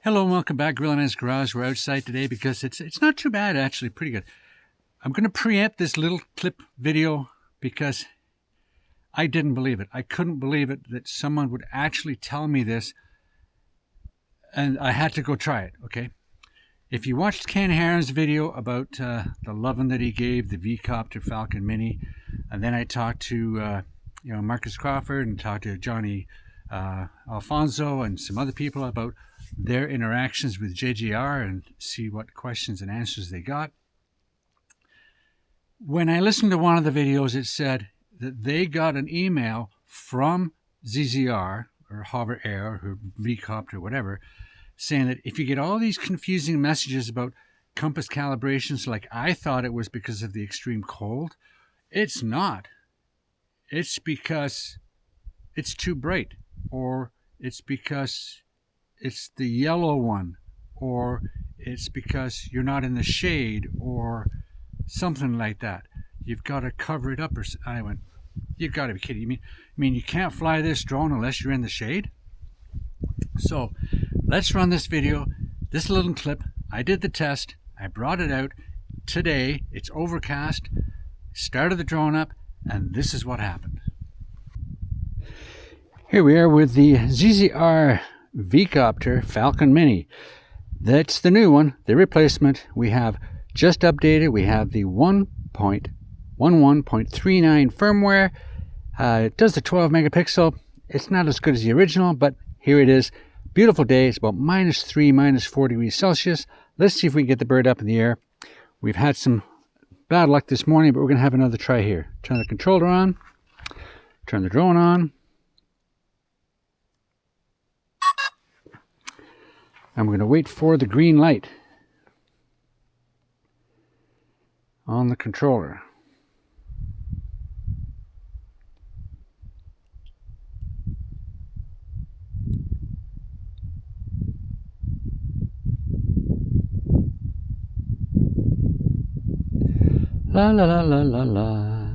Hello and welcome back, Gorilla Man's Garage. We're outside today because it's not too bad, actually, pretty good. I'm going to preempt this little clip video because I didn't believe it. I couldn't believe it that someone would actually tell me this, and I had to go try it, okay? If you watched Ken Heron's video about the loving that he gave the V-Copter Falcon Mini, and then I talked to Marcus Crawford and talked to Johnny Alfonso and some other people about their interactions with JGR and see what questions and answers they got. When I listened to one of the videos, it said that they got an email from ZZR or Hover Air or V-Copter, whatever, saying that if you get all these confusing messages about compass calibrations, like I thought it was because of the extreme cold, it's not. It's because it's too bright, or it's because it's the yellow one, or it's because you're not in the shade, or something like that. You've got to cover it up. Or I went, you've got to be kidding me. I mean, you can't fly this drone unless you're in the shade. So let's run this video, this little clip. I did the test. I brought it out today. It's overcast. Started the drone up, and this is what happened. Here we are with the ZZR V-Copter Falcon Mini. That's the new one, the replacement. We have just updated. We have the 1.11.39 firmware. It does the 12 megapixel. It's not as good as the original, but here it is. Beautiful day. It's about -3, -4 degrees Celsius. Let's see if we can get the bird up in the air. We've had some bad luck this morning, but we're going to have another try here. Turn the controller on. Turn the drone on. And we're going to wait for the green light on the controller. La la la la la la.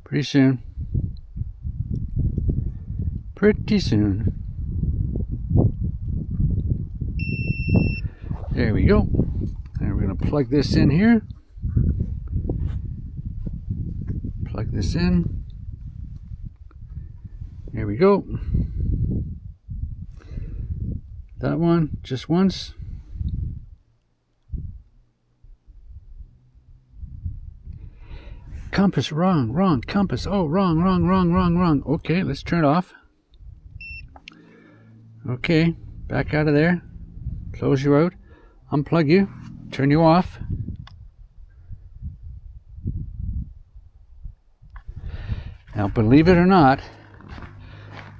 Pretty soon. Pretty soon. There we go. And we're going to plug this in here. Plug this in. There we go. That one, just once. Compass, wrong, compass. Oh, wrong. Okay, let's turn it off. Okay, back out of there. Close you out. Unplug you. Turn you off. Now, believe it or not,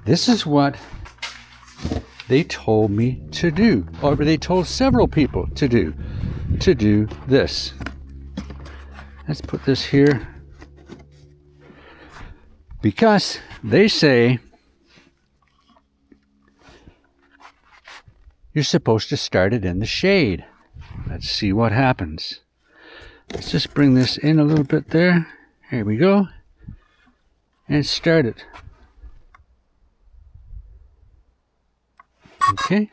this is what they told me to do, or they told several people to do this. Let's put this here, because they say you're supposed to start it in the shade. Let's see what happens. Let's just bring this in a little bit there. Here we go. And start it. Okay,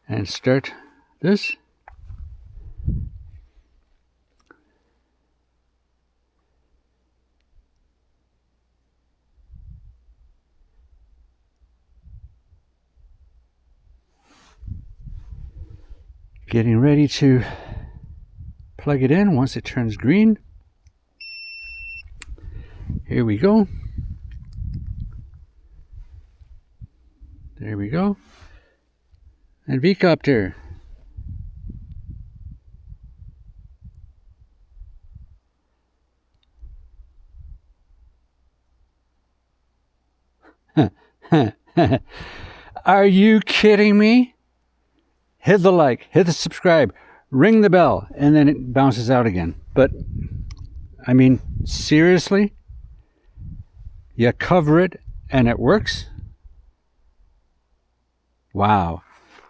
and start this. Getting ready to plug it in once it turns green. Here we go. There we go. And V-Copter. Are you kidding me? Hit the like, hit the subscribe, ring the bell, and then it bounces out again. But, I mean, seriously? You cover it and it works? Wow.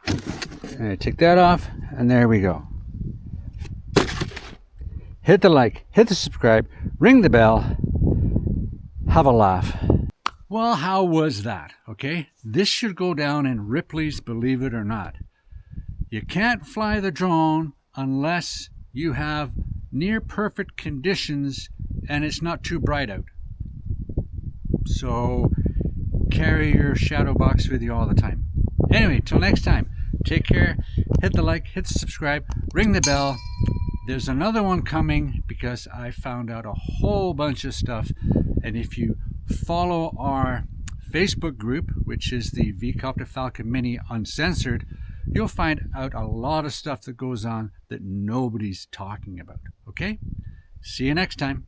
And I take that off, and there we go. Hit the like, hit the subscribe, ring the bell, have a laugh. Well, how was that? Okay, this should go down in Ripley's Believe It or Not. You can't fly the drone unless you have near perfect conditions and it's not too bright out. So carry your shadow box with you all the time. Anyway, till next time, take care, hit the like, hit the subscribe, ring the bell. There's another one coming because I found out a whole bunch of stuff, and if you follow our Facebook group, which is the V-Copter Falcon Mini Uncensored, you'll find out a lot of stuff that goes on that nobody's talking about. Okay? See you next time.